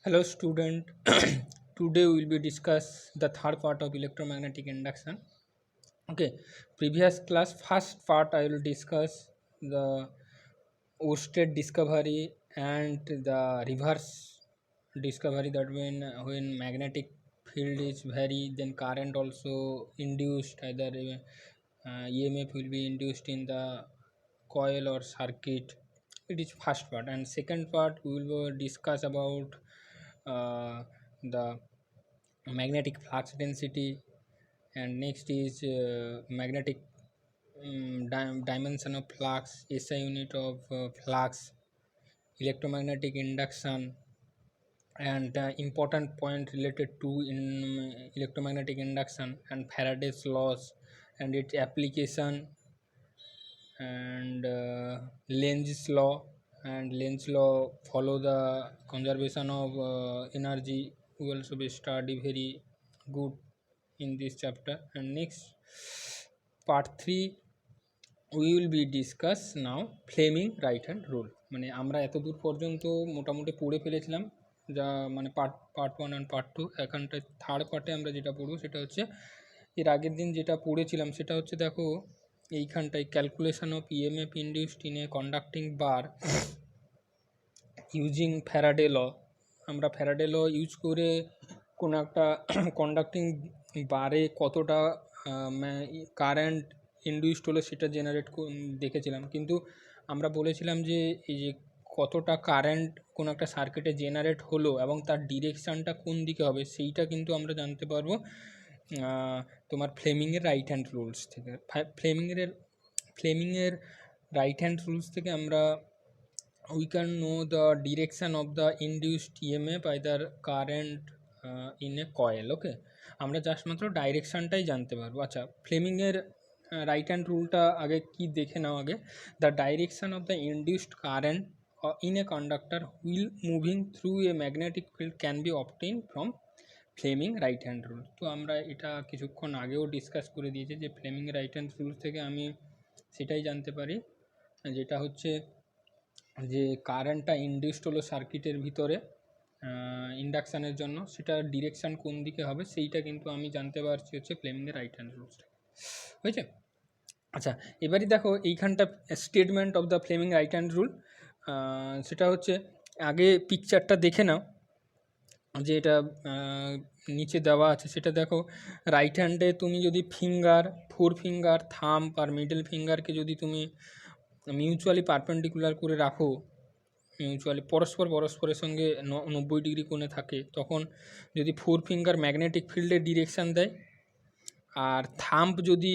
Hello student. Today we will be discuss the third part of electromagnetic induction. Okay, previous class first part I will discuss the Oersted discovery and the reverse discovery, that when magnetic field is vary, then current also induced, either EMF will be induced in the coil or circuit. It is first part, and second part we will discuss about the magnetic flux density, and next is magnetic dimension of flux, SI unit of flux, electromagnetic induction, and important point related to electromagnetic induction and Faraday's laws and its application, and Lenz's law. And Lenz law follow the conservation of energy. We also be study very good in this chapter. And next part 3 we will be discuss now Fleming right hand rule. মানে আমরা এত দূর পর্যন্ত মোটামুটি পড়ে ফেলেছিলাম, যা মানে পার্ট 1 অ্যান্ড পার্ট 2। এখানটায় থার্ড পার্টে আমরা যেটা পড়ব সেটা হচ্ছে এর আগের দিন যেটা পড়েছিলাম সেটা হচ্ছে, দেখো এইখানটায় calculation of EMF induced in a conducting bar using Faraday law. আমরা ফ্যারাডে ল ইউজ করে কোনো একটা কন্ডাক্টিং বারে কতটা কারেন্ট ইন্ডিউসড হলো সেটা জেনারেট দেখেছিলাম। কিন্তু আমরা বলেছিলাম যে এই যে কতটা কারেন্ট কোনো একটা সার্কিটে জেনারেট হলো এবং তার ডিরেকশানটা কোন দিকে হবে সেইটা কিন্তু আমরা জানতে পারবো তোমার ফ্লেমিংয়ের রাইট হ্যান্ড রুলস থেকে। ফ্লেমিংয়ের রাইট হ্যান্ড রুলস থেকে আমরা we can know the direction of the induced EMF, either current in a coil. ওকে, আমরা জাস্ট মাত্র ডাইরেকশানটাই জানতে পারবো। আচ্ছা, ফ্লেমিংয়ের রাইট হ্যান্ড রুলটা আগে কি দেখে নাও আগে। The direction of the induced current in a conductor wheel moving through a magnetic field can be obtained from Fleming right hand rule. তো আমরা এটা কিছুক্ষণ আগেও ডিসকাস করে দিয়েছি যে ফ্লেমিং রাইট হ্যান্ড রুল থেকে আমি সেটাই জানতে পারি, যেটা হচ্ছে যে কারেন্টটা ইন্ডিউসড হলো সার্কিটের ভিতরে ইন্ডাকশানের জন্য, সেটা ডিরেকশান কোন দিকে হবে সেইটা কিন্তু আমি জানতে পারছি হচ্ছে ফ্লেমিংয়ের রাইট হ্যান্ড রুলসটা। হয়েছে? আচ্ছা, এবারই দেখো এইখানটা statement of the Fleming right hand rule. সেটা হচ্ছে, আগে পিকচারটা দেখে নাও যে এটা নিচে দেওয়া আছে সেটা দেখো। রাইট হ্যান্ডে তুমি যদি ফোর ফিঙ্গার, থাম্ব আর মিডল ফিঙ্গারকে যদি তুমি মিউচুয়ালি পারপেন্ডিকুলার করে রাখো, মিউচুয়ালি পরস্পরের সঙ্গে 90 ডিগ্রি কোণে থাকে, তখন যদি ফোর ফিঙ্গার ম্যাগনেটিক ফিল্ডের ডিরেকশান দেয়, আর থাম্ব যদি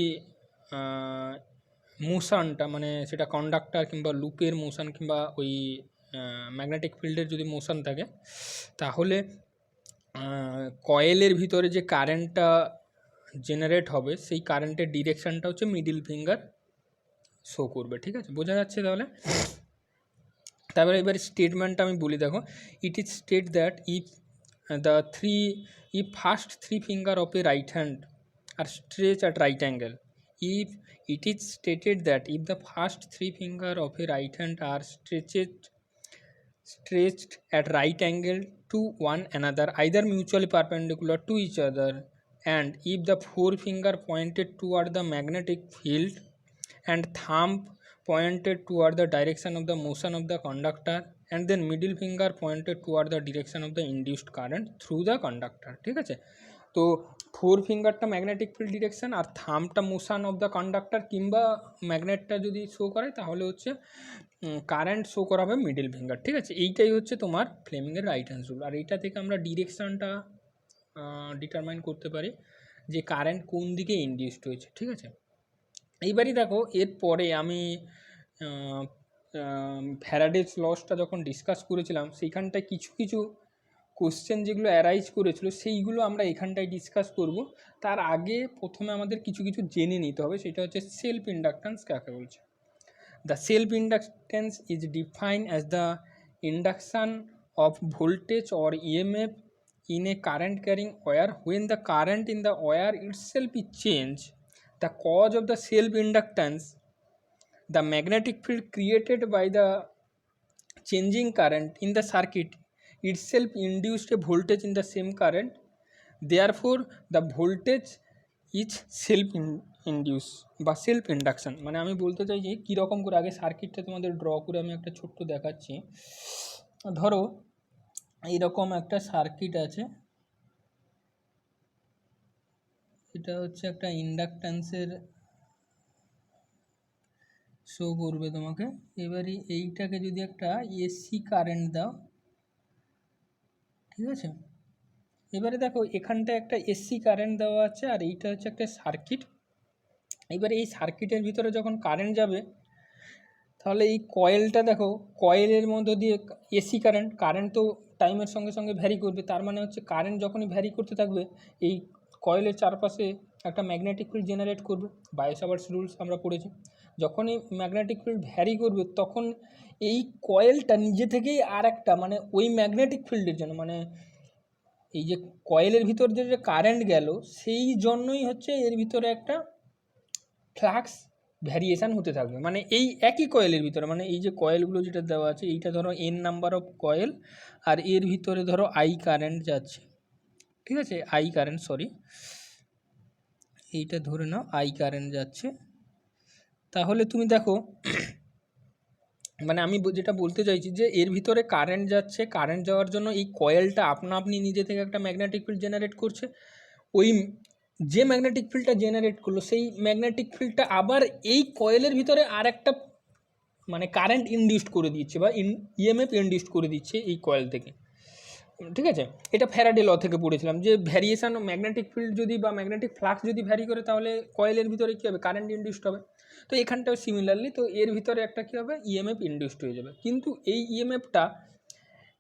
মোশনটা মানে সেটা কন্ডাক্টার কিংবা লুপের মোশন কিংবা ওই ম্যাগনেটিক ফিল্ডের যদি মোশন থাকে, তাহলে কয়েলের ভিতরে যে কারেন্টটা জেনারেট হবে সেই কারেন্টের ডিরেকশানটা হচ্ছে মিডল ফিঙ্গার শো করবে। ঠিক আছে, বোঝা যাচ্ছে তাহলে? তারপরে এবার স্টেটমেন্টটা আমি বলি, দেখো। It is state that if first three finger of a right hand are stretched at right angle, if it is stated that if the first three finger of a right hand are stretched at right angle to one another, either mutually perpendicular to each other, and if the forefinger pointed toward the magnetic field and thumb pointed toward the direction of the motion of the conductor, and then middle finger pointed toward the direction of the induced current through the conductor। ঠিক আছে, তো four ফিঙ্গারটা magnetic field direction আর থাম্বটা motion of the conductor কিংবা ম্যাগনেটটা যদি show করে তাহলে হচ্ছে কারেন্ট শো করাবে মিডল ফিঙ্গার। ঠিক আছে, এইটাই হচ্ছে তোমার ফ্লেমিংয়ের রাইট হ্যান্ড রুল। আর এইটা থেকে আমরা ডিরেকশানটা ডিটারমাইন করতে পারি যে কারেন্ট কোন দিকে ইন্ডিউসড হয়েছে। ঠিক আছে, এইবারই দেখো এরপরে আমি ফ্যারাডেস লসটা যখন ডিসকাস করেছিলাম সেইখানটায় কিছু কিছু কোশ্চেন যেগুলো অ্যারাইজ করেছিল সেইগুলো আমরা এখানটায় ডিসকাস করব। তার আগে প্রথমে আমাদের কিছু কিছু জেনে নিতে হবে, সেটা হচ্ছে সেলফ ইন্ডাকট্যান্স কাকে বলছে। The self-inductance is defined as the induction of voltage or EMF in a current-carrying wire when the current in the wire itself is changed. The cause of the self-inductance, the magnetic field created by the changing current in the circuit, itself induced a voltage in the same current, therefore the voltage is self induce বা self induction. মানে আমি বলতে চাইছি কীরকম করে, আগে সার্কিটটা তোমাদের ড্র করে আমি একটা ছোট্ট দেখাচ্ছি। ধরো এইরকম একটা সার্কিট আছে, এটা হচ্ছে একটা ইন্ডাকট্যান্সের শো করবে তোমাকে। এবারে এইটাকে যদি একটা এসি কারেন্ট দাও, ঠিক আছে, এবারে দেখো এখানটা একটা এসি কারেন্ট দেওয়া আছে আর এইটা হচ্ছে একটা সার্কিট। এবারে এই সার্কিটের ভিতরে যখন কারেন্ট যাবে, তাহলে এই কয়েলটা দেখো, কয়েলের মধ্য দিয়ে এসি কারেন্ট তো টাইমের সঙ্গে সঙ্গে ভ্যারি করবে, তার মানে হচ্ছে কারেন্ট যখনই ভ্যারি করতে থাকবে এই কয়েলের চারপাশে একটা ম্যাগনেটিক ফিল্ড জেনারেট করবে। বায়োসাভার্টস রুলস আমরা পড়েছি, যখনই ম্যাগনেটিক ফিল্ড ভ্যারি করবে তখন এই কয়েলটা নিজে থেকেই আর একটা মানে ওই ম্যাগনেটিক ফিল্ডের জন্য, মানে এই যে কয়েলের ভিতর যে কারেন্ট গেল সেই জন্যই হচ্ছে এর ভিতরে একটা ফ্লাক্স ভ্যারিয়েশান হতে থাকবে। মানে এই একই কয়েলের ভিতরে, মানে এই যে কয়েলগুলো যেটা দেওয়া আছে, এইটা ধরো এন নাম্বার অফ কয়েল, আর এর ভিতরে ধরো আই কারেন্ট যাচ্ছে, ঠিক আছে, আই কারেন্ট, সরি এইটা ধরে নাও আই কারেন্ট যাচ্ছে। তাহলে তুমি দেখো মানে আমি যেটা বলতে চাইছি যে এর ভিতরে কারেন্ট যাচ্ছে, কারেন্ট যাওয়ার জন্য এই কয়েলটা আপনা আপনি নিজে থেকে একটা ম্যাগনেটিক ফিল্ড জেনারেট করছে। ওই যে ম্যাগনেটিক ফিল্ডটা জেনারেট করলো সেই ম্যাগনেটিক ফিল্ডটা আবার এই কয়েলের ভিতরে আর একটা মানে কারেন্ট ইনডিউসড করে দিচ্ছে বা ইএমএফ ইনডিউসড করে দিচ্ছে এই কয়েল থেকে, ঠিক আছে। এটা ফ্যারাডে ল থেকে পড়েছিলাম যে ভ্যারিয়েশান ম্যাগনেটিক ফিল্ড যদি বা ম্যাগনেটিক ফ্লাক্স যদি ভ্যারি করে তাহলে কয়েলের ভিতরে কী হবে, কারেন্ট ইনডিউসড হবে। তো এখানটাও সিমিলারলি, তো এর ভিতরে একটা কী হবে, ইএমএফ ইনডিউসড হয়ে যাবে। কিন্তু এই ইএমএফটা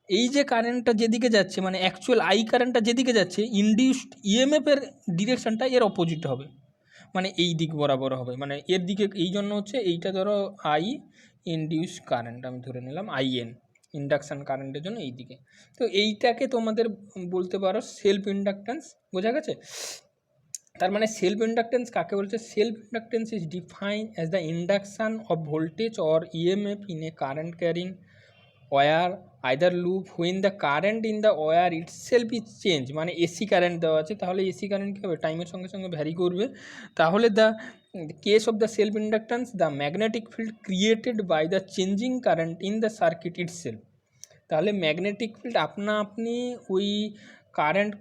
এই যে কারেন্টটা যেদিকে যাচ্ছে, মানে অ্যাকচুয়াল আই কারেন্টটা যেদিকে যাচ্ছে, ইনডিউসড ইএমএফের ডিরেকশনটা এর অপোজিট হবে, মানে এই দিক বরাবর হবে, মানে এর দিকে। এই জন্য হচ্ছে এইটা ধরো আই ইনডিউস কারেন্ট আমি ধরে নিলাম, আইএন ইন্ডাকশান কারেন্টের জন্য এই দিকে। তো এইটাকে তোমাদের বলতে পারো সেলফ ইন্ডাকট্যান্স, বোঝা গেছে। তার মানে সেলফ ইন্ডাকট্যান্স কাকে বলছে, self inductance is define as the induction of voltage or EMF in a current carrying wire either loop when the current in the wire itself is change. মানে AC current দেওয়া আছে, তাহলে AC current কী হবে, টাইমের সঙ্গে সঙ্গে vary করবে। তাহলে the case of the self inductance, the magnetic field created by the changing current in the circuit itself. তাহলে ম্যাগনেটিক ফিল্ড আপনা আপনি ওই কারেন্ট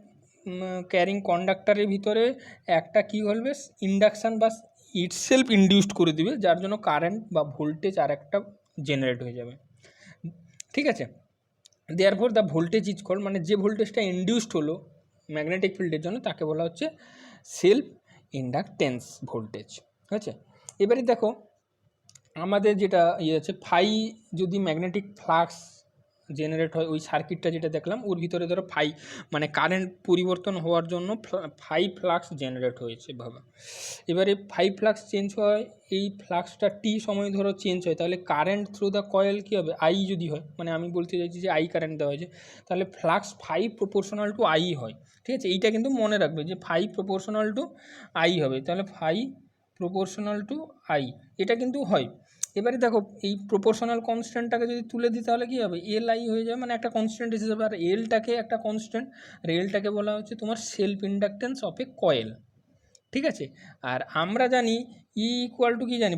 ক্যারিং কন্ডাক্টারের ভিতরে একটা কী বলবে, ইন্ডাকশান বা ইটসেলফ ইনডিউসড করে দিবে, যার জন্য কারেন্ট বা ভোল্টেজ আর একটা জেনারেট হয়ে যাবে, ঠিক আছে। Therefore the voltage is called, মানে যে ভোল্টেজটা ইনডিউসড হলো ম্যাগনেটিক ফিল্ডের জন্য তাকে বলা হচ্ছে সেলফ ইন্ডাকটেন্স ভোল্টেজ, ঠিক আছে। এবারে দেখো আমাদের যেটা আছে ফাই, যদি ম্যাগনেটিক ফ্লাক্স জেনারেট হয় ওই সার্কিটটা যেটা দেখলাম ওর ভিতরে ধরো ফাই মানে কারেন্ট পরিবর্তন হওয়ার জন্য ফাই ফ্লাক্স জেনারেট হয়েছে ভাবা। এবারে ফাই ফ্লাক্স চেঞ্জ হয়, এই ফ্লাক্সটা টি সময় ধরো চেঞ্জ হয়, তাহলে কারেন্ট থ্রু দ্য কয়েল কী হবে, আই যদি হয়, মানে আমি বলতে চাইছি যে আই কারেন্ট দেওয়া হয়েছে, তাহলে flux phi proportional to I হয়, ঠিক আছে। এইটা কিন্তু মনে রাখবে যে ফাই প্রপোর্শনাল টু আই হবে, তাহলে ফাই প্রপোর্শনাল টু আই এটা কিন্তু হয়। এবারে দেখো এই প্রপোর্শনাল কনস্ট্যান্টটাকে যদি তুলে দিই তাহলে কী হবে, এল আই হয়ে যাবে, মানে একটা কনস্ট্যান্ট হিসেবে। আর এলটাকে একটা কনস্ট্যান্ট, আর এলটাকে বলা হচ্ছে তোমার self inductance of a coil, ঠিক আছে। আর আমরা জানি ই ইকুয়াল টু কী জানি,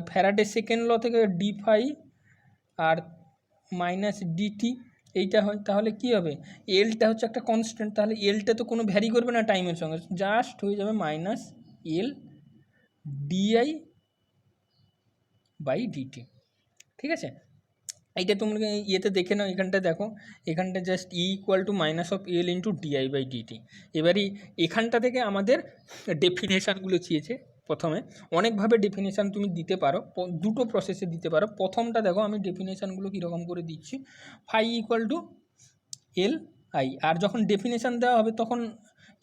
ফ্যারাডে সেকেন্ড ল থেকে ডি ফাই আর মাইনাস ডিটি এইটা হয়। তাহলে কী হবে, এলটা হচ্ছে একটা কনস্ট্যান্ট, তাহলে এলটা তো কোনো ভ্যারি করবে না টাইমের সঙ্গে, জাস্ট হয়ে যাবে minus L dI by dt, ঠিক আছে। এইটা তোমরা ইয়েতে দেখে নাও, এখানটা দেখো, এখানটা just E equal to minus of L into dI by dt. এবারই এখানটা থেকে আমাদের ডেফিনেশানগুলো চেয়েছে। প্রথমে অনেকভাবে ডেফিনেশান তুমি দিতে পারো, দুটো প্রসেসে দিতে পারো। প্রথমটা দেখো আমি ডেফিনেশানগুলো কীরকম করে দিচ্ছি, phi equal to L I, আর যখন ডেফিনেশান দেওয়া হবে তখন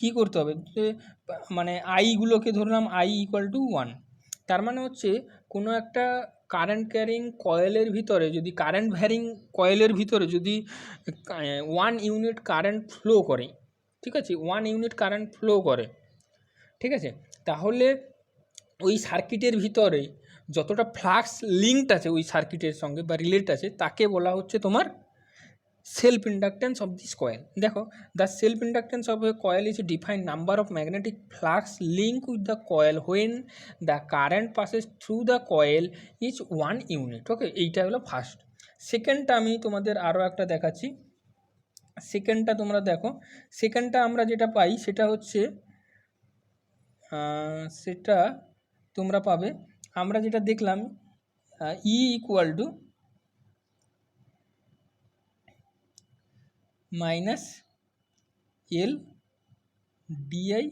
কী করতে হবে, যে মানে আইগুলোকে ধরলাম আই ইকুয়াল টু 1, তার মানে হচ্ছে কোনো একটা কারেন্ট ক্যারিং কয়েলের ভিতরে যদি কারেন্ট ভ্যারিং কয়েলের ভিতরে যদি 1 ইউনিট কারেন্ট ফ্লো করে, ঠিক আছে, 1 ইউনিট কারেন্ট ফ্লো করে, ঠিক আছে, তাহলে ওই সার্কিটের ভিতরে যতটা ফ্লাক্স লিঙ্কড আছে ওই সার্কিটের সঙ্গে বা রিলেট আছে তাকে বলা হচ্ছে তোমার self inductance of this coil. দেখো, the self inductance of a coil is define number of magnetic flux link with the coil when the current passes through the coil is 1 unit. Okay, এইটা হলো first. সেকেন্ডটা আমি তোমাদের আরও একটা দেখাচ্ছি। সেকেন্ডটা তোমরা দেখো, সেকেন্ডটা আমরা যেটা পাই সেটা হচ্ছে সেটা তোমরা পাবে, আমরা যেটা দেখলাম E equal to minus L DI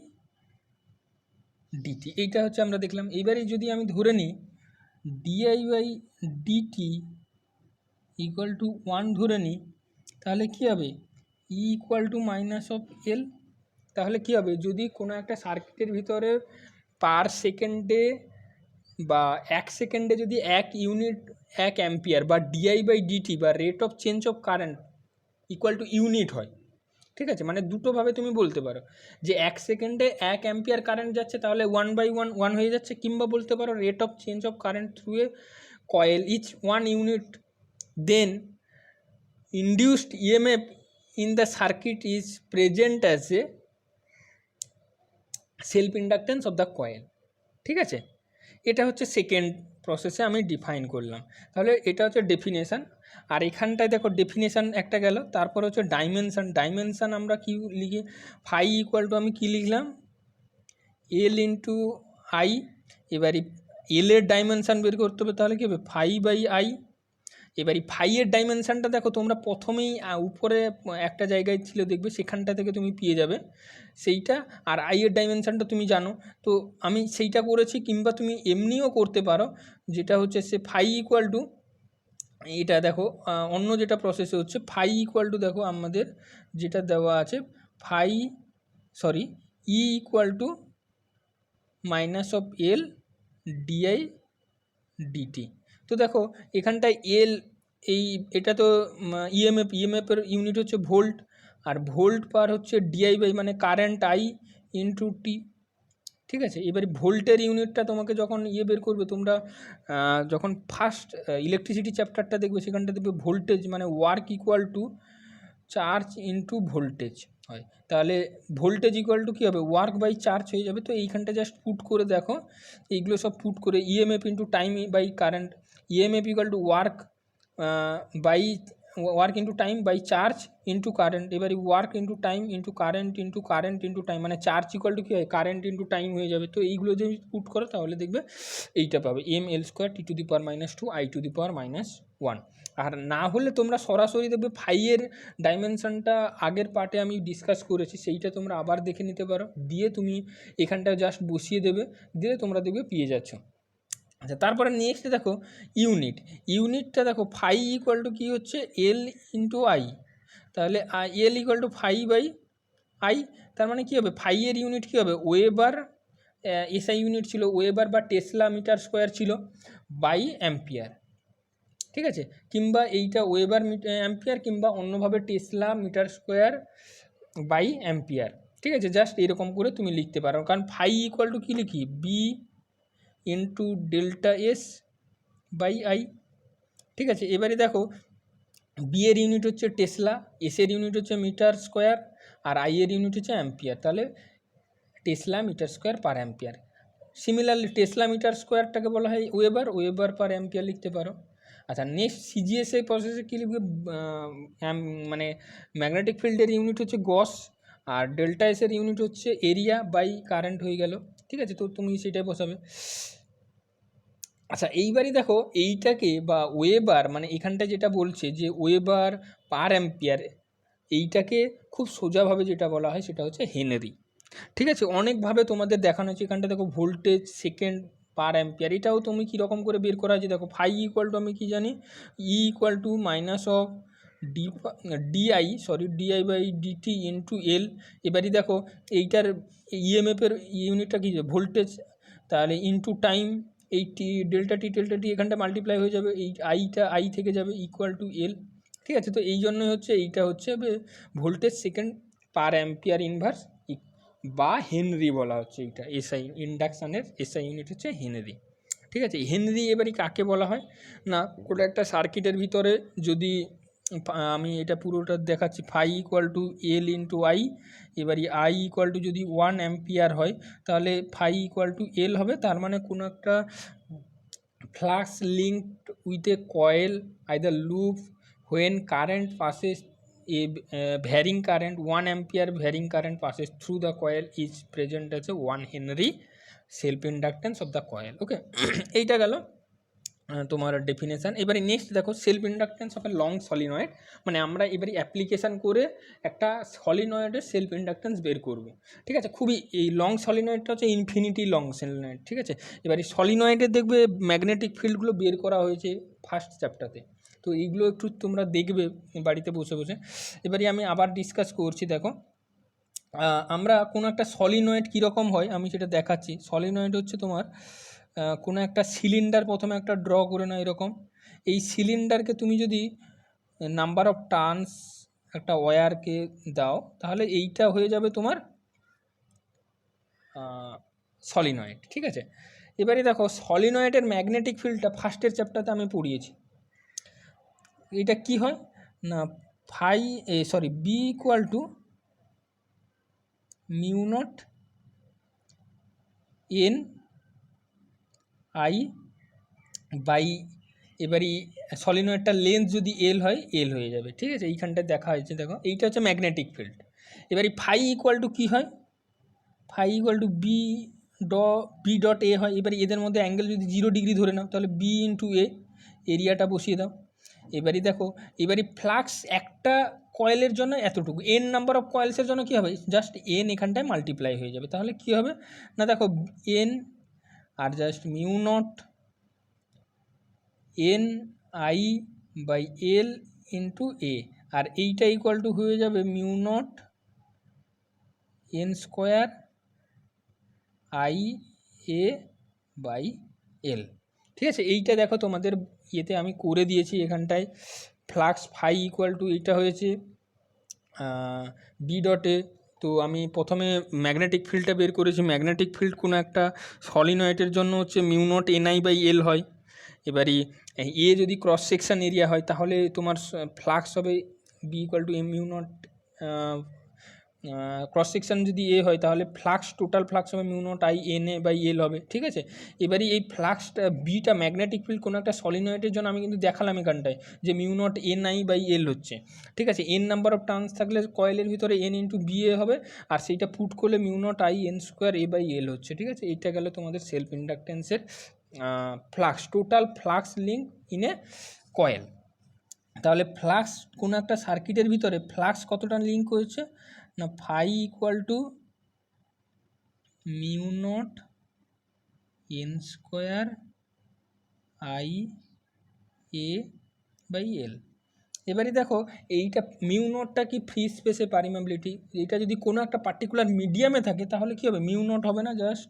DT, এইটা হচ্ছে আমরা দেখলাম। এবারে যদি আমি ধরে নিই DI by DT equal to 1 ধরে নিই, তাহলে কী হবে E equal to minus of L. তাহলে কী হবে, যদি কোনো একটা সার্কিটের ভিতরে পার সেকেন্ডে বা 1 সেকেন্ডে যদি 1 ইউনিট 1 অ্যাম্পিয়ার বা ডিআই বাই ডিটি বা rate of change of current equal to unit হয়, ঠিক আছে, মানে দুটোভাবে তুমি বলতে পারো যে 1 সেকেন্ডে 1 অ্যাম্পিয়ার কারেন্ট যাচ্ছে, তাহলে 1/1 হয়ে যাচ্ছে, কিংবা বলতে পারো rate of change of current through a coil each 1 unit, then induced EMF in the circuit is present as a self inductance of the coil. ঠিক আছে, এটা হচ্ছে সেকেন্ড প্রসেসে আমি ডিফাইন করলাম। তাহলে এটা হচ্ছে ডেফিনেশান। আর এখানটায় দেখো ডেফিনেশান একটা গেল, তারপর হচ্ছে ডাইমেনশান। ডাইমেনশান আমরা কি লিখি, ফাই ইকুয়াল টু আমি কী লিখলাম এল ইন্টু আই। এবারে এলের ডাইমেনশান বের করতে হবে, তাহলে কী হবে ফাই বাই আই। এবারে ফাইয়ের ডাইমেনশানটা দেখো তোমরা প্রথমেই উপরে একটা জায়গায় ছিল দেখবে, সেখানটা থেকে তুমি পেয়ে যাবে সেইটা। আর আইয়ের ডাইমেনশানটা তুমি জানো, তো আমি সেইটা করেছি, কিংবা তুমি এমনিও করতে পারো, যেটা হচ্ছে সে ফাই ইকুয়াল টু, এটা দেখো অন্য যেটা প্রসেসে হচ্ছে ফাই ইকুয়াল টু, দেখো আমাদের যেটা দেওয়া আছে E equal to minus of L DI dt. তো দেখো এখানটায় এল, এটা তো ইএমএফের ইউনিট হচ্ছে ভোল্ট, আর ভোল্ট পার হচ্ছে ডিআই বাই মানে কারেন্ট আই ইন্টু টি। ঠিক আছে, এবারে ভোল্টের ইউনিটটা তোমাকে যখন বের করবে তোমরা, যখন ফার্স্ট ইলেকট্রিসিটি চ্যাপ্টারটা দেখবে, সেখানটা দেখবে ভোল্টেজ মানে work equal to charge into voltage হয়। তাহলে ভোল্টেজ ইকুয়াল টু কী হবে, ওয়ার্ক বাই চার্জ হয়ে যাবে। তো এইখানটা জাস্ট পুট করে দেখো, এইগুলো সব পুট করে EMF into time by current, EMF equal to work into time by charge into current. এবারে work into time into current into time, মানে চার্জ ইকুয়াল টু কী হয় কারেন্ট ইন্টু টাইম হয়ে যাবে। তো এইগুলো যদি পুট করো তাহলে দেখবে এইটা পাবে ml² T⁻², I⁻²। আর না হলে তোমরা সরাসরি দেখবে ফাইয়ের ডাইমেনশনটা আগের পার্টে আমি ডিসকাস করেছি, সেইটা তোমরা আবার দেখে নিতে পারো, দিয়ে তুমি এখানটা জাস্ট বসিয়ে দেবে, দিয়ে তোমরা দেখবে পেয়ে যাচ্ছ। আচ্ছা, তারপরে নেক্সট দেখো ইউনিটটা দেখো ফাই ইকুয়াল টু কী হচ্ছে এল ইন্টু আই। তাহলে L equal to phi by I, তার মানে কী হবে ফাইয়ের ইউনিট কী হবে ওয়েবার, এসআই ইউনিট ছিল ওয়েবার বা টেসলা মিটার স্কোয়ার ছিল বাই অ্যাম্পিয়ার। ঠিক আছে, কিংবা এইটা ওয়েবার অ্যাম্পিয়ার, কিংবা অন্যভাবে tesla metre square by ampere. ঠিক আছে, জাস্ট এরকম করে তুমি লিখতে পারো, কারণ ফাই ইকুয়াল টু কী লিখি B into delta S by I. ঠিক আছে, এবারে দেখো বি এর ইউনিট হচ্ছে টেসলা, এস এর ইউনিট হচ্ছে মিটার স্কোয়ার, আর আই এর ইউনিট হচ্ছে অ্যাম্পিয়ার। তাহলে tesla metre square per ampere. Similarly tesla metre স্কোয়ারটাকে বলা হয় ওয়েবার পার অ্যাম্পিয়ার লিখতে পারো। আচ্ছা, নেক্সট সিজিএসএ প্রসেসে কী লিখবে, মানে ম্যাগনেটিক ফিল্ডের ইউনিট হচ্ছে গস, আর ডেল্টা এসের ইউনিট হচ্ছে এরিয়া বাই কারেন্ট হয়ে গেল। ঠিক আছে, তো তুমি সেটাই বসাবে। আচ্ছা, এইবারই দেখো এইটাকে বা ওয়েবার, মানে এখানটা যেটা বলছে যে ওয়েবার পার অ্যাম্পিয়ার, এইটাকে খুব সোজাভাবে যেটা বলা হয় সেটা হচ্ছে হেনরি। ঠিক আছে, অনেকভাবে তোমাদের দেখানো হচ্ছে। এখানটা দেখো ভোল্টেজ সেকেন্ড পার অ্যাম্পিয়ার, এটাও তুমি কীরকম করে বের করা আছে দেখো ফাই ইকুয়াল টু আমি কী জানি E equal to minus of DI by DT into L. এবারই দেখো এইটার ইএমএফের ইউনিটটা কী ভোল্টেজ, তাহলে ইন্টু টাইম, এই ডেল্টা টি এখানটা মাল্টিপ্লাই হয়ে যাবে, এই আই থেকে যাবে ইকুয়াল টু এল। ঠিক আছে, তো এই জন্যই হচ্ছে এইটা হচ্ছে ভোল্টেজ সেকেন্ড পার অ্যাম্পিয়ার ইনভার্স বা হেনরি বলা হচ্ছে এইটা। এসআই ইন্ডাকশানের এসআই ইউনিট হচ্ছে হেনরি। ঠিক আছে, হেনরি এবারে কাকে বলা হয় না, ওটা একটা সার্কিটের ভিতরে যদি আমি এটা পুরোটা দেখাচ্ছি, phi equal to L into I. এবারে আই ইকুয়াল টু যদি 1 অ্যাম্পিয়ার হয় তাহলে ফাই ইকুয়াল টু এল হবে। তার মানে কোনো একটা flux linked with a coil either loop when current passes a varying current 1 ampere varying current passes through the coil is present as a 1 Henry self inductance of the coil. ওকে এইটা গেল তোমার definition. এবারে next দেখো self inductance of a long solenoid, মানে আমরা এবারে application করে একটা সলিনয়েডের সেলফ ইন্ডাকটেন্স বের করব। ঠিক আছে, খুবই এই লং সলিনয়েডটা হচ্ছে ইনফিনিটি লং সলিনয়েড। ঠিক আছে, এবারে সলিনয়েডের দেখবে ম্যাগনেটিক ফিল্ডগুলো বের করা হয়েছে ফার্স্ট চ্যাপ্টারে, তো এইগুলো একটু তোমরা দেখবে বাড়িতে বসে বসে। এবারে আমি আবার ডিসকাস করছি। দেখো আমরা কোনো একটা সলিনয়েড কীরকম হয় আমি সেটা দেখাচ্ছি। সলিনয়েড হচ্ছে তোমার কোনো একটা সিলিন্ডার প্রথমে একটা ড্র করে নাও এরকম। এই সিলিন্ডারকে তুমি যদি নাম্বার অফ টার্নস একটা ওয়্যারকে দাও তাহলে এইটা হয়ে যাবে তোমার সলিনয়েড। ঠিক আছে, এবারে দেখো সলিনয়েডের ম্যাগনেটিক ফিল্ডটা ফার্স্টের চ্যাপ্টারে আমি পড়িয়েছি। এটা কি হয় না B equal to mu naught N I by, এবারে সলিনয়েডটার লেন্থ যদি এল হয় এল হয়ে যাবে। ঠিক আছে, এইখানটায় দেখা হয়েছে, দেখো এইটা হচ্ছে ম্যাগনেটিক ফিল্ড। এবারে ফাই ইকুয়াল টু কী হয়, phi equal to B dot A হয়। এবারে এদের মধ্যে অ্যাঙ্গেল যদি 0 ডিগ্রি ধরে নাও তাহলে বি ইন্টু এ, এরিয়াটা বসিয়ে দাও। এবারে দেখো এবারে ফ্লাক্স একটা কয়েলের জন্য এতটুকু, এন নাম্বার অফ কয়েলসের জন্য কী হবে, জাস্ট এন এখানটায় মাল্টিপ্লাই হয়ে যাবে। তাহলে কী হবে না দেখো এন আর just mu naught N I by L into A, আর এইটা ইকুয়াল টু হয়ে যাবে mu naught N square I A by L. ঠিক আছে, এইটা দেখো তোমাদের ইয়েতে আমি করে দিয়েছি এখানটায়। ফ্লাক্স ফাই ইকুয়াল টু এইটা হয়েছে বি ডটে। তো আমি প্রথমে ম্যাগনেটিক ফিল্ডটা বের করেছি। ম্যাগনেটিক ফিল্ড কোনো একটা সলিনয়েডের জন্য হচ্ছে mu naught N I by L হয়। এবারে এ যদি ক্রস সেকশন এরিয়া হয় তাহলে তোমার ফ্লাক্স হবে B equal to M mu naught, cross section যদি এ হয় তাহলে ফ্লাক্স টোটাল ফ্লাক্স হবে mu naught I N A by L হবে। ঠিক আছে, এবারে এই ফ্লাক্সটা বিটা ম্যাগনেটিক ফিল্ড কোনো একটা সলিনয়েডের জন্য আমি কিন্তু দেখালাম এখানটায় যে mu naught N I by L হচ্ছে। ঠিক আছে, এন নাম্বার অফ টার্নস থাকলে কয়েলের ভিতরে এন ইন্টু বি এ হবে, আর সেইটা পুট করলে mu naught I N square A by L হচ্ছে। ঠিক আছে, এইটা গেল তোমাদের সেলফ ইন্ডাকটেন্সের flux, total flux link in a coil. তাহলে ফ্লাক্স কোনো একটা সার্কিটের ভিতরে ফ্লাক্স কতটা লিঙ্ক হয়েছে না phi equal to mu naught N square I A by L. এবারে দেখো এইটা মিউ নটটা কি ফ্রি স্পেসে পারমিয়াবিলিটি, এইটা যদি কোনো একটা পার্টিকুলার মিডিয়ামে থাকে তাহলে কী হবে, মিউ নট হবে না, জাস্ট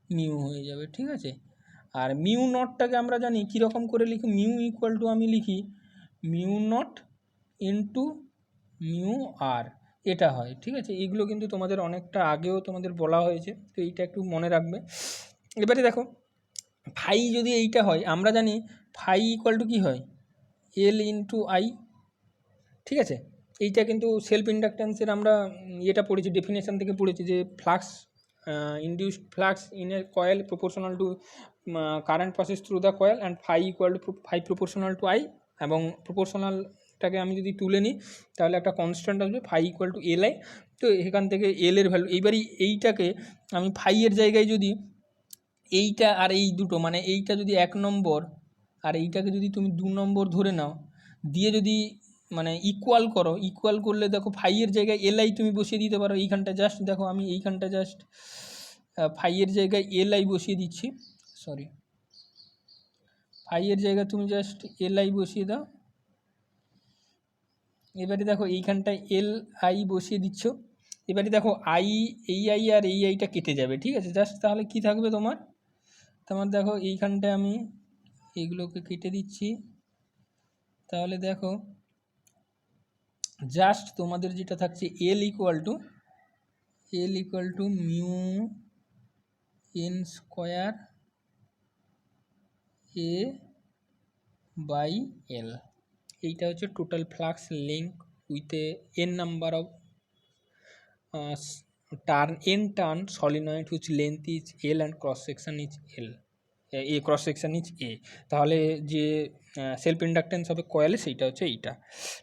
মিউ হয়ে যাবে। ঠিক আছে, আর মিউ নটটাকে আমরা জানি কীরকম করে লিখি, মিউ ইকুয়াল টু আমি লিখি মিউ নট ইন্টু মিউ আর, এটা হয়। ঠিক আছে, এইগুলো কিন্তু তোমাদের অনেকটা আগেও তোমাদের বলা হয়েছে, তো এইটা একটু মনে রাখবে। এবারে দেখো ফাই যদি এইটা হয় আমরা জানি ফাই ইকুয়াল টু কী হয় এল ইন্টু আই। ঠিক আছে, এইটা কিন্তু সেলফ ইন্ডাকটেন্সের আমরা এটা পড়েছি, ডেফিনেশান থেকে পড়েছি যে flux induced flux in a coil proportional to current process through the coil and phi equal to phi proportional to I, এবং প্রপোর্শনালটাকে আমি যদি তুলে নিই তাহলে একটা কনস্ট্যান্ট আসবে phi equal to L I. তো এখান থেকে এল এর ভ্যালু, এইবারই এইটাকে আমি ফাইয়ের জায়গায় যদি এইটা আর এই দুটো মানে এইটা যদি 1 নম্বর আর এইটাকে যদি তুমি 2 নম্বর ধরে নাও, দিয়ে যদি মানে ইকুয়াল করো, ইকুয়াল করলে দেখো ফাইয়ের জায়গায় এল আই তুমি বসিয়ে দিতে পারো। এইখানটা জাস্ট দেখো আমি এইখানটা জাস্ট ফাইয়ের জায়গায় এল আই বসিয়ে দিচ্ছি, সরি ফাইয়ের জায়গায় তুমি জাস্ট এল আই বসিয়ে দাও। এবারে দেখো এইখানটায় এল আই বসিয়ে দিচ্ছ। এবারে দেখো আই, এই আই আর এই আইটা কেটে যাবে। ঠিক আছে, জাস্ট তাহলে কি থাকবে তোমার দেখো এইখানটায় আমি এইগুলোকে কেটে দিচ্ছি। তাহলে দেখো জাস্ট তোমাদের যেটা থাকছে L equal to mu N square A by L, এইটা হচ্ছে total flux link with a n number of turn solenoid whose length is L and cross section is L, A cross section is a. তাহলে যে self inductance হবে কয়েলে সেইটা হচ্ছে এইটা।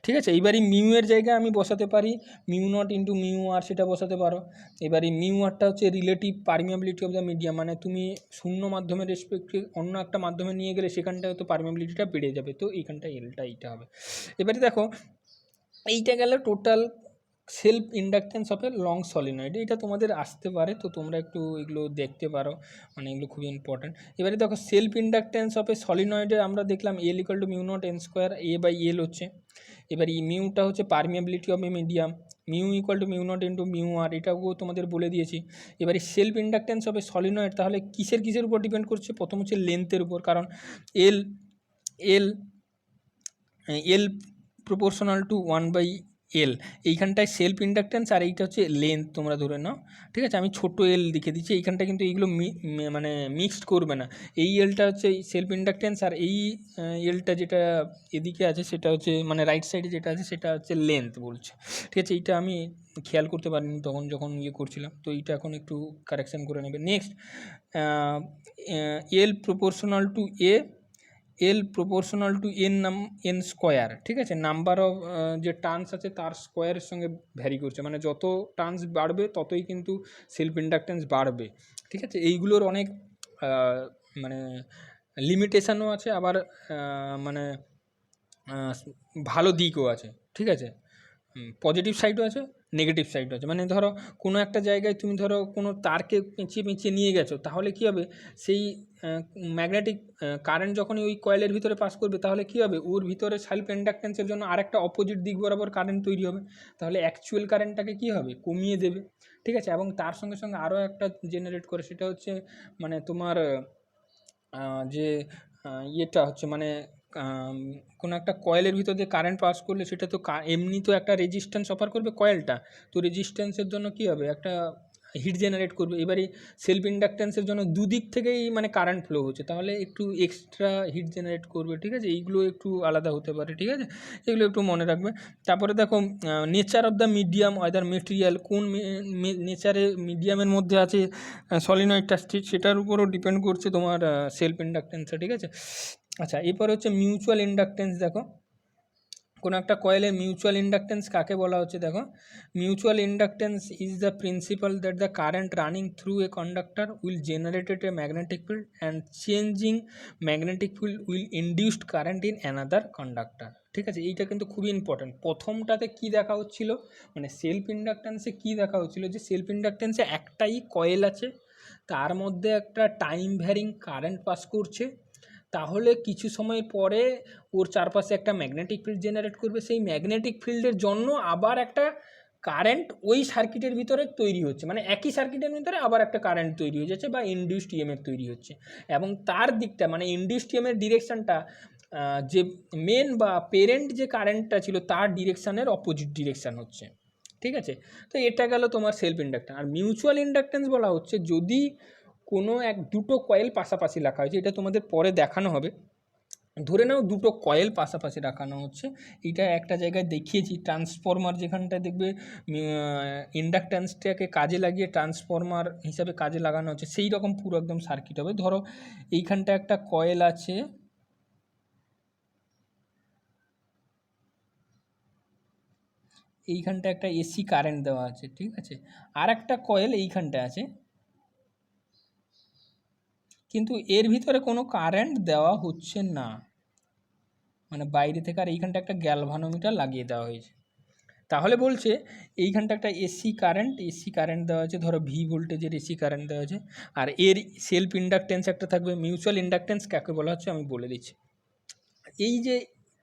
ঠিক আছে, এইবারই মিউ এর জায়গায় আমি বসাতে পারি মিউ নট ইন্টু মিউ আর, সেটা বসাতে পারো। এবারে মিউ আরটা হচ্ছে relative permeability of the medium, মানে তুমি শূন্য মাধ্যমের রেসপেক্টে অন্য একটা মাধ্যমে নিয়ে গেলে সেখানটায় তো পারমিয়াবিলিটিটা বেড়ে যাবে, তো এইখানটা এলটা এইটা হবে। এবারে দেখো এইটা গেল total self inductance of a long solenoid, এটা তোমাদের আসতে পারে, তো তোমরা একটু এগুলো দেখতে পারো, মানে এগুলো খুবই ইম্পর্ট্যান্ট। এবারে দেখো সেলফ ইন্ডাকটেন্স অফ এ সলিনয়েডে আমরা দেখলাম L equal to mu naught N square A by L হচ্ছে। এবার এই মিউটা হচ্ছে permeability of a medium, mu equal to mu naught into mu R, এটাও তোমাদের বলে দিয়েছি। এবার এই self inductance of a solenoid তাহলে কিসের উপর ডিপেন্ড করছে? প্রথম হচ্ছে লেন্থের উপর, কারণ এল এল এল প্রপোর্শনাল টু 1/L, এইখানটায় সেলফ ইন্ডাকটেন্স আর এইটা হচ্ছে লেন্থ তোমরা ধরে নাও। ঠিক আছে, আমি ছোটো এল লিখে দিচ্ছি, এইখানটা কিন্তু এইগুলো মানে মিক্সড করবে না। এই এলটা হচ্ছে সেলফ ইন্ডাকটেন্স আর এই এলটা যেটা এদিকে আছে সেটা হচ্ছে মানে রাইট সাইডে যেটা আছে সেটা হচ্ছে লেন্থ বলছে। ঠিক আছে, এইটা আমি খেয়াল করতে পারিনি তখন যখন ইয়ে করছিলাম, তো এইটা এখন একটু কারেকশান করে নেবে। Next L proportional to L proportional to N square. ঠিক আছে, নাম্বার অফ যে টার্নস আছে তার স্কোয়ারের সঙ্গে ভ্যারি করছে, মানে যত টার্নস বাড়বে ততই কিন্তু সেলফ ইন্ডাকটেন্স বাড়বে। ঠিক আছে, এইগুলোর অনেক মানে লিমিটেশানও আছে, আবার মানে ভালো দিকও আছে। ঠিক আছে, পজিটিভ সাইডও আছে, নেগেটিভ সাইডও আছে। মানে ধরো কোনো একটা জায়গায় তুমি ধরো কোনো তারকে পেঁচিয়ে নিয়ে গেছো, তাহলে কী হবে, সেই ম্যাগনেটিক কারেন্ট যখনই ওই কয়েলের ভিতরে পাস করবে তাহলে কী হবে, ওর ভিতরে সেলফ ইন্ডাকটেন্সের জন্য আরেকটা অপোজিট দিক বরাবর কারেন্ট তৈরি হবে, তাহলে অ্যাকচুয়াল কারেন্টটাকে কী হবে, কমিয়ে দেবে। ঠিক আছে, এবং তার সঙ্গে সঙ্গে আরও একটা জেনারেট করে, সেটা হচ্ছে মানে তোমার যে ইয়েটা হচ্ছে মানে কোনো একটা কয়েলের ভিতর দিয়ে কারেন্ট পাস করলে সেটা তো এমনি তো একটা রেজিস্ট্যান্স অফার করবে কয়েলটা, তো রেজিস্ট্যান্সের জন্য কী হবে, একটা হিট জেনারেট করবে। এবারে সেলফ ইন্ডাকটেন্সের জন্য দুদিক থেকেই মানে কারেন্ট ফ্লো হচ্ছে, তাহলে একটু এক্সট্রা হিট জেনারেট করবে। ঠিক আছে, এইগুলো একটু আলাদা হতে পারে। ঠিক আছে, এগুলো একটু মনে রাখবে। তারপরে দেখো nature of the medium other material, কোন নেচারে মিডিয়ামের মধ্যে আছে সলিনয়েডটা, ঠিক সেটার উপরও ডিপেন্ড করছে তোমার সেলফ ইন্ডাকটেন্সটা। ঠিক আছে, আচ্ছা এরপর হচ্ছে মিউচুয়াল ইন্ডাকটেন্স। দেখো কোনো একটা কয়েলের মিউচুয়াল ইন্ডাকটেন্স কাকে বলা হচ্ছে, দেখো mutual inductance is the principal that the current running through a conductor will generated A magnetic field and changing magnetic field will induced current in another conductor. ঠিক আছে, এইটা কিন্তু খুবই ইম্পর্ট্যান্ট। প্রথমটাতে কি দেখা হচ্ছিল, মানে সেলফ ইন্ডাকটেন্সে কি দেখা হচ্ছিল, যে সেলফ ইন্ডাকটেন্সে একটাই কয়েল আছে, তার মধ্যে একটা টাইম ভ্যারিং কারেন্ট পাস করছে, তাহলে কিছু সময় পরে ওর চারপাশে একটা ম্যাগনেটিক ফিল্ড জেনারেট করবে, সেই ম্যাগনেটিক ফিল্ডের জন্য আবার একটা কারেন্ট ওই সার্কিটের ভিতরে তৈরি হচ্ছে, মানে একই সার্কিটের ভিতরে আবার একটা কারেন্ট তৈরি হয়ে যাচ্ছে বা ইনডিউসড ইএমএফ তৈরি হচ্ছে, এবং তার দিকটা মানে ইনডিউসড ইএমএফ ডিরেকশানটা যে মেন বা পেরেন্ট যে কারেন্টটা ছিল তার ডিরেকশানের অপোজিট ডিরেকশান হচ্ছে। ঠিক আছে, তো এটা গেল তোমার সেলফ ইন্ডাকটেন্স। আর মিউচুয়াল ইন্ডাকটেন্স বলা হচ্ছে যদি কোনো দুটো কয়েল পাশাপাশি রাখা হয়েছে, এটা তোমাদের পরে দেখানো হবে। ধরে নাও দুটো কয়েল পাশাপাশি রাখানো হচ্ছে, এটা একটা জায়গায় দেখিয়েছি, ট্রান্সফরমার যেখানটায় দেখবে ইন্ডাকটেন্সটাকে কাজে লাগিয়ে ট্রান্সফরমার হিসাবে কাজে লাগানো হচ্ছে, সেই রকম পুরো একদম সার্কিট হবে। ধরো এইখানটা একটা কয়েল আছে, এইখানটা একটা এসি কারেন্ট দেওয়া আছে। ঠিক আছে, আর একটা কয়েল এইখানটা আছে, কিন্তু এর ভিতরে কোনো কারেন্ট দেওয়া হচ্ছে না, মানে বাইরে থেকে। আর এইখানটা একটা গ্যালভানোমিটার লাগিয়ে দেওয়া হয়েছে, তাহলে বলছে এইখানটা একটা এসি কারেন্ট দেওয়া আছে, ধরো ভি ভোল্টেজের এসি কারেন্ট দেওয়া আছে, আর এর সেলফ ইন্ডাকটেন্স একটা থাকবে। মিউচুয়াল ইন্ডাকটেন্স কাকে বলা হচ্ছে আমি বলে দিচ্ছি। এই যে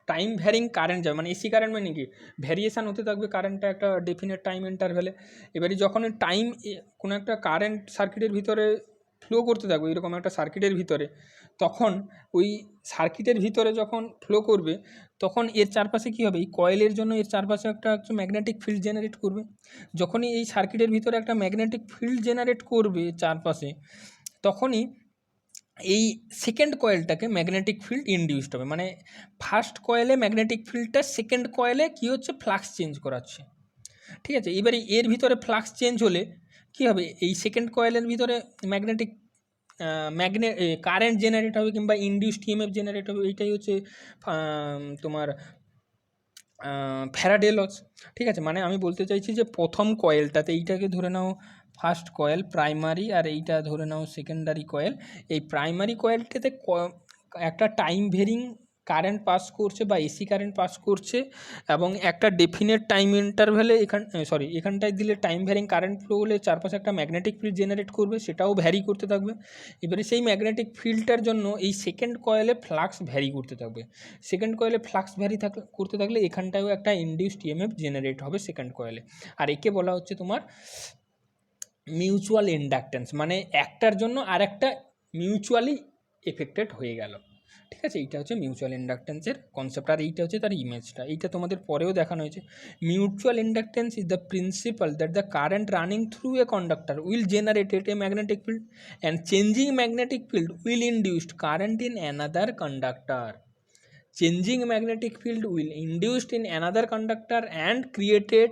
টাইম ভ্যারিং কারেন্ট যাবে, মানে এসি কারেন্ট মানে কি, ভ্যারিয়েশান হতে থাকবে কারেন্টটা একটা ডেফিনেট টাইম ইন্টারভ্যালে। এবারে যখন টাইম কোনো একটা কারেন্ট সার্কিটের ভিতরে ফ্লো করতে থাকবে এরকম একটা সার্কিটের ভিতরে, তখন ওই সার্কিটের ভিতরে যখন ফ্লো করবে তখন এর চারপাশে কী হবে, এই কয়েলের জন্য এর চারপাশে একটা ম্যাগনেটিক ফিল্ড জেনারেট করবে। যখনই এই সার্কিটের ভিতরে একটা ম্যাগনেটিক ফিল্ড জেনারেট করবে চারপাশে, তখনই এই সেকেন্ড কয়েলটাকে ম্যাগনেটিক ফিল্ড ইনডিউসড হবে, মানে ফার্স্ট কয়েলে ম্যাগনেটিক ফিল্ডটা সেকেন্ড কয়েলে কী হচ্ছে, ফ্লাক্স চেঞ্জ করাচ্ছে। ঠিক আছে, এবারে এর ভিতরে ফ্লাক্স চেঞ্জ হলে কী হবে, এই সেকেন্ড কয়েলের ভিতরে ম্যাগনেটিক কারেন্ট জেনারেট হবে কিংবা ইনডিউসড ইএমএফ জেনারেট হবে। এইটাই হচ্ছে তোমার ফ্যারাডে লস। ঠিক আছে, মানে আমি বলতে চাইছি যে প্রথম কয়েলটাতে, এইটাকে ধরে নাও ফার্স্ট কয়েল প্রাইমারি, আর এইটা ধরে নাও সেকেন্ডারি কয়েল। এই প্রাইমারি কয়েলটাতে একটা টাইম ভেরিং কারেন্ট পাস করছে বা এসি কারেন্ট পাস করছে, এবং একটা ডেফিনেট টাইম ইন্টারভ্যালে এখানটায় দিলে টাইম ভ্যারিং কারেন্ট ফ্লো হলে চারপাশে একটা ম্যাগনেটিক ফিল্ড জেনারেট করবে, সেটাও ভ্যারি করতে থাকবে। এবারে সেই ম্যাগনেটিক ফিল্ডটার জন্য এই সেকেন্ড কয়েলে ফ্লাক্স ভ্যারি করতে থাকবে। সেকেন্ড কয়েলে ফ্লাক্স ভ্যারি করতে থাকলে এখানটায়ও একটা ইনডিউসড ইএমএফ জেনারেট হবে সেকেন্ড কয়েলে। আর একে বলা হচ্ছে তোমার মিউচুয়াল ইন্ডাকটেন্স, মানে একটার জন্য আর একটা মিউচুয়ালি এফেক্টেড হয়ে গেল। ঠিক আছে, এইটা হচ্ছে মিউচুয়াল ইন্ডাকটেন্সের কনসেপ্ট, আর এইটা হচ্ছে তার ইমেজটা। এইটা তোমাদের পরেও দেখানো হয়েছে। Mutual inductance is the principal that the current running through a conductor will generated A magnetic field and changing magnetic field will induced current in another conductor. Changing magnetic field will induced in another conductor and created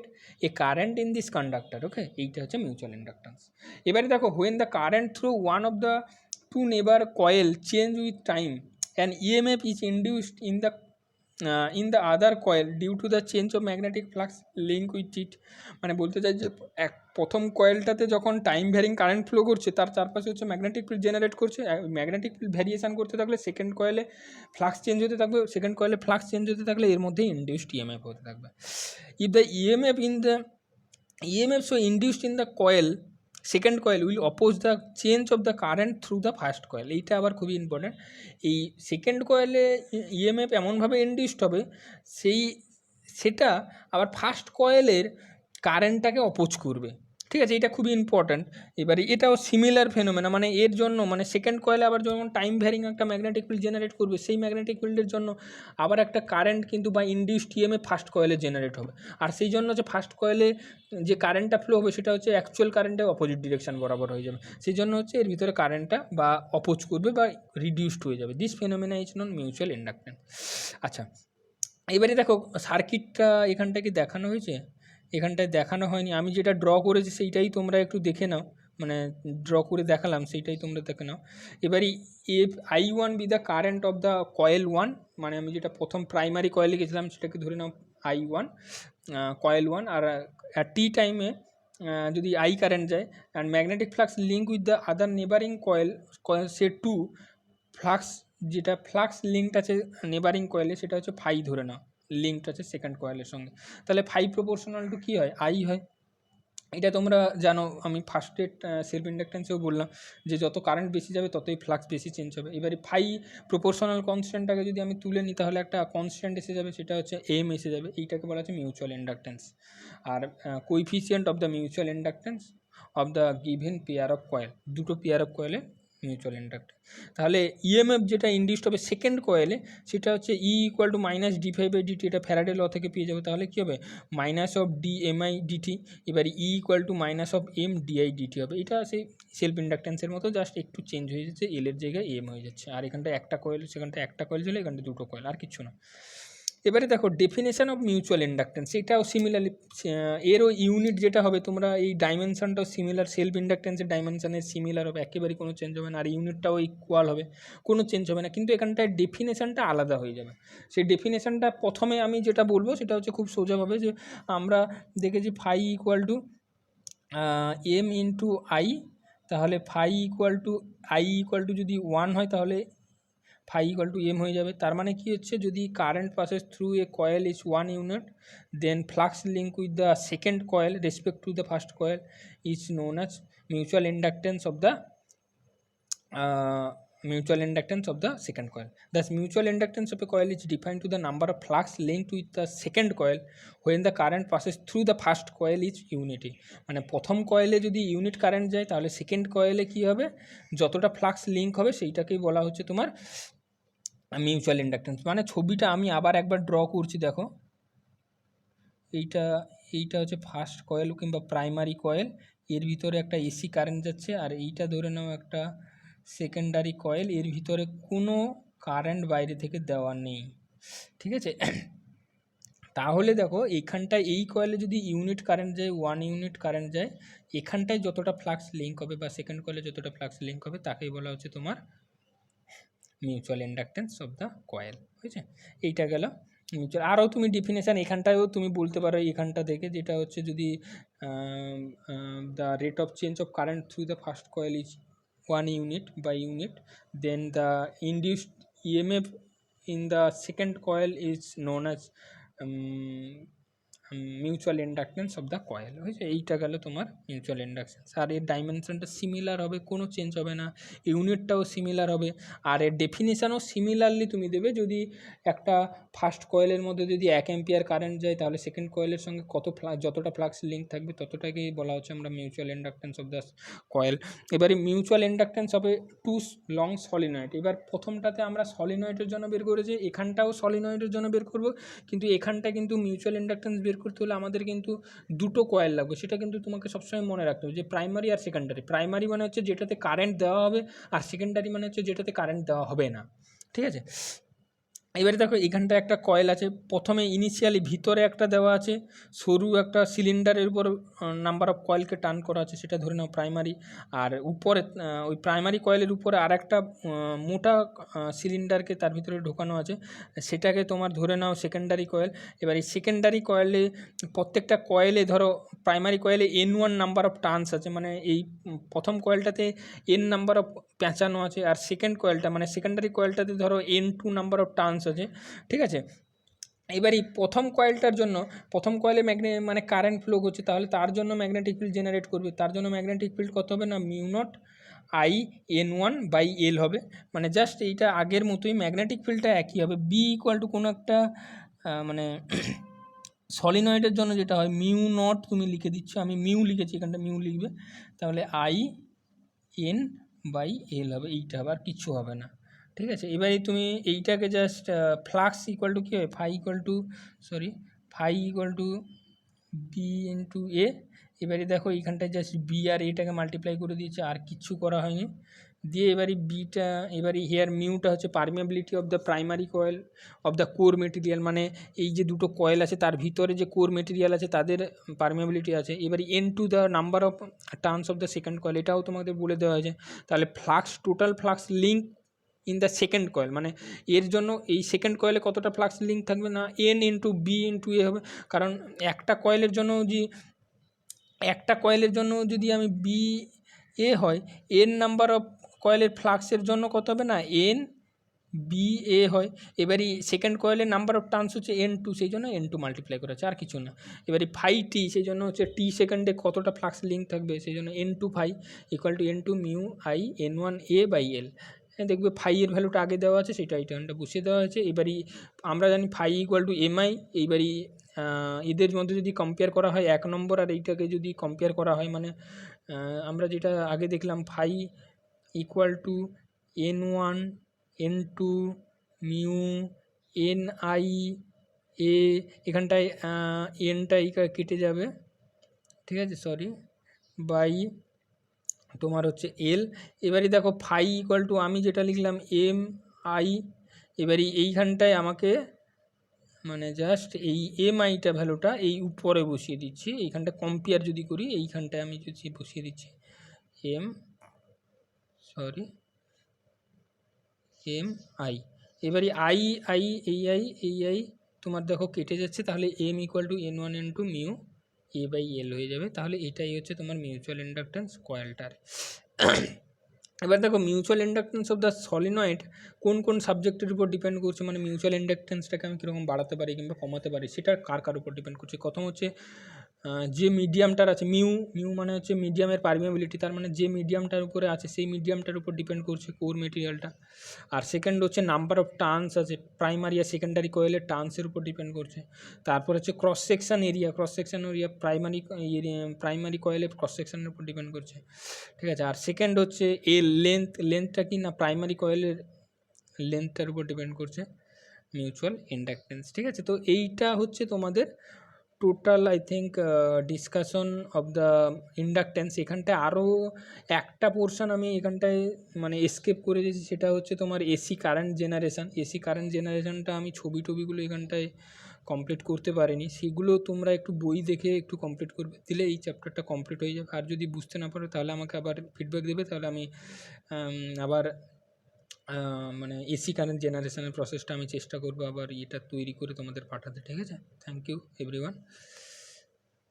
a current in this conductor. Okay, এইটা হচ্ছে mutual inductance. এবারে দেখো, when the current through one of the two neighbor coil change with time, an EMF is induced in the other coil due to the change of magnetic flux link with it. মানে বলতে চাই যে প্রথম কয়েলটাতে যখন time varying current flow করছে, তার চারপাশে হচ্ছে ম্যাগনেটিক ফিল্ড জেনারেট করছে। ম্যাগনেটিক ফিল্ড ভ্যারিয়েশন করতে থাকলে সেকেন্ড কয়েলে ফ্লাক্স চেঞ্জ হতে থাকবে, সেকেন্ড কয়েলে ফ্লাক্স চেঞ্জ হতে থাকলে এর মধ্যে ইনডিউসড ইএমএফ হতে থাকবে। If the EMF so induced in the coil, second coil will oppose the change of the current through the first coil. এইটা আবার খুবই ইম্পর্ট্যান্ট। এই সেকেন্ড কয়েলে ইএমএফ এমনভাবে ইনডিউসড হবে, সেটা আবার ফার্স্ট কয়েলের কারেন্টটাকে অপোজ করবে। ঠিক আছে, এটা খুবই ইম্পর্ট্যান্ট। এবারে এটাও সিমিলার ফেনোমেনা, মানে এর জন্য মানে সেকেন্ড কয়েলে আবার যখন টাইম ভ্যারিং একটা ম্যাগনেটিক ফিল্ড জেনারেট করবে, সেই ম্যাগনেটিক ফিল্ডের জন্য আবার একটা কারেন্ট কিন্তু বা ইনডিউসড ইএমএফ ফার্স্ট কয়েলে জেনারেট হবে। আর সেই জন্য যে ফার্স্ট কয়েলে যে কারেন্টটা ফ্লো হবে সেটা হচ্ছে অ্যাকচুয়াল কারেন্টের অপোজিট ডিরেকশন বরাবর হয়ে যাবে। সেই জন্য হচ্ছে এর ভিতরে কারেন্টটা বা অপোজ করবে বা রিডিউসড হয়ে যাবে। This phenomena is non mutual inductance. আচ্ছা, এবারে দেখো সার্কিটটা এখানটায় কি দেখানো হয়েছে? এখানটায় দেখানো হয়নি। আমি যেটা ড্র করেছি সেইটাই তোমরা একটু দেখে নাও, মানে ড্র করে দেখালাম সেইটাই তোমরা দেখে নাও। এবারে F I1 B the current of the coil 1, মানে আমি যেটা প্রথম প্রাইমারি কয়েলে গেছিলাম সেটাকে ধরে নাও I1 কয়েল 1, আর টি টাইমে যদি I কারেন্ট যায়, and magnetic flux link with the other neighbouring coil say 2 flux, যেটা ফ্লাক্স লিঙ্কড আছে নেবারিং কয়েলে সেটা হচ্ছে ফাই ধরে নাও, লিঙ্কড আছে সেকেন্ড কয়েলের সঙ্গে। তাহলে ফাই প্রপোর্শনাল টু কী হয়, আই হয়। এটা তোমরা জানো, আমি ফার্স্টের সেলফ ইন্ডাকটেন্সেও বললাম যে যত কারেন্ট বেশি যাবে ততই ফ্লাক্স বেশি চেঞ্জ হবে। এবারে ফাই প্রপোর্শনাল কনস্ট্যান্টটাকে যদি আমি তুলে নিই তাহলে একটা কনস্ট্যান্ট এসে যাবে, সেটা হচ্ছে এম এসে যাবে। এইটাকে বলা হচ্ছে মিউচুয়াল ইন্ডাকটেন্স। আর coefficient of the mutual inductance of the given pair of coil, দুটো পেয়ার অফ কয়েলে মিউচুয়াল ইন্ডাকটেন্স। তাহলে ইএমএফ যেটা ইনডিউসড হবে সেকেন্ড কয়েলে সেটা হচ্ছে ই ইকুয়াল টু মাইনাস d5/dt, এটা ফ্যারাডে ল থেকে পেয়ে যাবে। তাহলে কী হবে, মাইনাস অফ dmi/dt, এবার ই equal to minus of m/di/dt হবে। এটা সেই সেলফ ইন্ডাকটেন্সের মতো, জাস্ট একটু চেঞ্জ হয়ে যাচ্ছে, এলের জায়গায় এম হয়ে যাচ্ছে। আর এখানটা একটা কয়েল, সেখানটা একটা কয়েল ছিল, এখানটা দুটো কয়েল, আর কিছু না। এবারে দেখো ডেফিনেশন অফ মিউচুয়াল ইন্ডাকটেন্স, এটাও সিমিলারলি এরও ইউনিট যেটা হবে, তোমরা এই ডাইমেনশনটাও সিমিলার, সেলফ ইন্ডাকটেন্সের ডাইমেনশনের সিমিলার হবে, একেবারেই কোনো চেঞ্জ হবে না। আর ইউনিটটাও ইকুয়াল হবে, কোনো চেঞ্জ হবে না, কিন্তু এখানটায় ডেফিনেশনটা আলাদা হয়ে যাবে। সেই ডেফিনেশনটা প্রথমে আমি যেটা বলবো সেটা হচ্ছে খুব সোজাভাবে, যে আমরা দেখেছি phi equal to M into I, তাহলে phi equal to I equal to যদি 1 হয় তাহলে ফাই ইকুয়াল টু এম হয়ে যাবে। তার মানে কি হচ্ছে, যদি current passes through a coil is 1 unit, then flux link with the second coil respect to the first coil is known as mutual inductance of the second coil. Thus, mutual inductance of a coil is defined to the number of flux linked with the second coil when the current passes through the first coil is unity. মানে প্রথম কয়েলে যদি unit current যায় তাহলে second কয়েলে কী হবে, যতটা flux link হবে সেইটাকেই বলা হচ্ছে তোমার মিউচুয়াল ইন্ডাকটেন্স। মানে ছবিটা আমি আবার একবার ড্র করছি, দেখো এইটা হচ্ছে ফার্স্ট কয়েল কিংবা প্রাইমারি কয়েল, এর ভিতরে একটা এসি কারেন্ট যাচ্ছে, আর এইটা ধরে নাও একটা সেকেন্ডারি কয়েল, এর ভিতরে কোনো কারেন্ট বাইরে থেকে দেওয়া নেই, ঠিক আছে। তাহলে দেখো এইখানটায় এই কয়েলে যদি ইউনিট কারেন্ট যায়, 1 ইউনিট কারেন্ট যায়, এখানটায় যতটা ফ্লাক্স লিঙ্ক হবে বা সেকেন্ড কয়েলে যতটা ফ্লাক্স লিঙ্ক হবে তাকেই বলা হচ্ছে তোমার mutual inductance of the coil, বুঝছে। এইটা গেল মিউচুয়াল। আরও তুমি ডেফিনেশান এখানটায়ও তুমি বলতে পারো এখানটা থেকে, যেটা হচ্ছে যদি the rate of change of current through the first coil is 1 unit by unit, then the induced EMF in the second coil is known as mutual inductance of the coil, হয়েছে। এইটা গেল তোমার মিউচুয়াল ইন্ডাকটেন্স। আর এর ডাইমেনশনটা similar হবে, কোনো change হবে না, ইউনিটটাও similar হবে, আর এর ডেফিনিশানও সিমিলারলি তুমি দেবে। যদি একটা ফার্স্ট কয়েলের মধ্যে যদি 1 অ্যাম্পিয়ার কারেন্ট যায়, তাহলে সেকেন্ড কয়েলের সঙ্গে যতটা ফ্লাক্স লিঙ্ক থাকবে ততটাকেই বলা হচ্ছে আমরা mutual inductance of the coil. এবারে মিউচুয়াল ইন্ডাকটেন্স হবে টু লং সলিনয়েড। এবার প্রথমটাতে আমরা সলিনয়েডের জন্য বের করেছি, এখানটাও সলিনয়েডের জন্য বের করব, কিন্তু এখানটা কিন্তু মিউচুয়াল ইন্ডাকটেন্স বের করতে হলে আমাদের কিন্তু দুটো কয়েল লাগবে। সেটা কিন্তু তোমাকে সবসময় মনে রাখতে হবে যে প্রাইমারি আর সেকেন্ডারি। প্রাইমারি মানে হচ্ছে যেটাতে কারেন্ট দেওয়া হবে, আর সেকেন্ডারি মানে হচ্ছে যেটাতে কারেন্ট দেওয়া হবে না, ঠিক আছে। এবারে দেখো এখানটা একটা কয়েল আছে, প্রথমে ইনিশিয়ালি ভিতরে একটা দেওয়া আছে সরু একটা সিলিন্ডারের উপর নাম্বার অফ কয়েলকে টার্ন করা আছে, সেটা ধরে নাও প্রাইমারি। আর উপরে ওই প্রাইমারি কয়েলের উপরে আর একটা মোটা সিলিন্ডারকে তার ভিতরে ঢোকানো আছে, সেটাকে তোমার ধরে নাও সেকেন্ডারি কয়েল। এবার এই সেকেন্ডারি কয়েলে প্রত্যেকটা কয়েলে ধরো প্রাইমারি কয়েলে N1 নাম্বার অফ টার্নস আছে, মানে এই প্রথম কয়েলটাতে N নাম্বার অফ পেঁচানো আছে, আর সেকেন্ড কয়েলটা মানে সেকেন্ডারি কয়েলটাতে ধরো N2 নাম্বার অফ টার্নস আছে, ঠিক আছে। এবার এই প্রথম কয়েলটার জন্য, প্রথম কয়েলে মানে কারেন্ট ফ্লো করছে, তাহলে তার জন্য ম্যাগনেটিক ফিল্ড জেনারেট করবে। তার জন্য ম্যাগনেটিক ফিল্ড কত হবে না, μ0 I N1/L হবে। মানে জাস্ট এইটা আগের মতোই, ম্যাগনেটিক ফিল্ডটা একই হবে। B ইকুয়াল টু কোনো একটা মানে সলিনয়েডের জন্য যেটা হয় μ0 তুমি লিখে দিচ্ছ, আমি মিউ লিখেছি, এখানটা মিউ লিখবে, তাহলে IN/L হবে, এইটা হবে, আর কিছু হবে না, ঠিক আছে। এবারে তুমি এইটাকে জাস্ট ফ্লাক্স ইকুয়াল টু কী হবে, phi equal to B into A. এবারে দেখো এইখানটায় জাস্ট বি আর এটাকে মাল্টিপ্লাই করে দিয়েছে, আর কিচ্ছু করা হয়নি। দিয়ে এবারে বিটা, এবারে হেয়ার মিউটা হচ্ছে permeability of the primary coil of the core material, মানে এই যে দুটো কয়েল আছে তার ভিতরে যে কোর মেটেরিয়াল আছে তাদের পারমিয়াবিলিটি আছে। এবারে N2 the number of turns of the second coil, এটাও তোমাদের বলে দেওয়া হয়েছে। তাহলে flux, total flux link in the second coil, মানে এর জন্য এই সেকেন্ড কয়েলে কতটা ফ্লাক্স লিঙ্ক থাকবে না, N ইন্টু বি ইন্টু এ হবে। কারণ একটা কয়েলের জন্য যদি আমি বি এ হয়, N নাম্বার অফ কয়েলের ফ্লাক্সের জন্য কত হবে না, N/BA হয়। এবারে সেকেন্ড কয়েলের নাম্বার অফ টার্নস হচ্ছে N2, সেই জন্য N2 মাল্টিপ্লাই করা আছে, আর কিছু না। এবারে φT, সেই জন্য হচ্ছে টি সেকেন্ডে কতটা ফ্লাক্স লিঙ্ক থাকবে, সেই জন্য N2 phi equal to N2 mu I N1A/L। দেখবে ফাই এর ভ্যালুটা আগে দেওয়া আছে, সেটা এইটা বসিয়ে দেওয়া হয়েছে। এবারে আমরা জানি ফাই ইকুয়াল টু MI। এইবারে এদের মধ্যে যদি কম্পেয়ার করা হয় 1 নম্বর আর এইটাকে যদি কম্পেয়ার করা হয়, মানে আমরা যেটা আগে দেখলাম phi equal two N1 N2 mu NI/A, এখানটায় এনটা কেটে যাবে, ঠিক আছে, বাই তোমার হচ্ছে L। এবারে দেখো ফাই ইকুয়াল টু আমি যেটা লিখলাম MI। এবারে এইখানটায় আমাকে মানে জাস্ট এই MIটা ভ্যালুটা এই উপরে বসিয়ে দিচ্ছি। এইখানটা কম্পেয়ার যদি করি, এইখানটায় আমি যদি বসিয়ে দিচ্ছি MI। এবারে এই তোমার দেখো কেটে যাচ্ছে, তাহলে M equal to N1 N2 mu A/L হয়ে যাবে। তাহলে এটাই হচ্ছে তোমার মিউচুয়াল ইন্ডাকটেন্স কয়েলটার। এবার দেখো mutual inductance of the solenoid কোন কোন সাবজেক্টের উপর ডিপেন্ড করছে, মানে মিউচুয়াল ইন্ডাকটেন্সটাকে আমি কীরকম বাড়াতে পারি কিংবা কমাতে পারি, সেটা কার উপর ডিপেন্ড করছে। প্রথম হচ্ছে যে মিডিয়ামটার আছে, মিউ মানে হচ্ছে মিডিয়ামের পারমিয়াবিলিটি, তার মানে যে মিডিয়ামটার উপরে আছে সেই মিডিয়ামটার উপর ডিপেন্ড করছে কোর মেটেরিয়ালটা। আর সেকেন্ড হচ্ছে নাম্বার অফ টার্নস আছে, প্রাইমারি আর সেকেন্ডারি কয়েলের টার্নসের উপর ডিপেন্ড করছে। তারপর হচ্ছে ক্রস সেকশন এরিয়া প্রাইমারি কয়েলের ক্রস সেকশনের উপর ডিপেন্ড করছে, ঠিক আছে। আর সেকেন্ড হচ্ছে লেন্থটা কি না, প্রাইমারি কয়েলের লেন্থটার উপর ডিপেন্ড করছে মিউচুয়াল ইন্ডাকটেন্স, ঠিক আছে। তো এইটা হচ্ছে তোমাদের total I think discussion of the inductance. এখানটায় আরও একটা পোর্শন আমি এখানটায় মানে এসকেপ করে দিয়েছি, সেটা হচ্ছে তোমার AC current generation. AC current জেনারেশানটা আমি টবিগুলো এখানটায় কমপ্লিট করতে পারিনি, সেগুলো তোমরা একটু বই দেখে একটু কমপ্লিট করবে, দিলে এই চ্যাপ্টারটা কমপ্লিট হয়ে যাবে। আর যদি বুঝতে না পারো তাহলে আমাকে আবার ফিডব্যাক দেবে, তাহলে আমি আবার মানে এসি কারেন্ট জেনারেশনের প্রসেসটা আমি চেষ্টা করবো আবার এটা তৈরি করে তোমাদের পাঠাতে। ঠিক আছে, থ্যাংক ইউ এভরিওয়ান।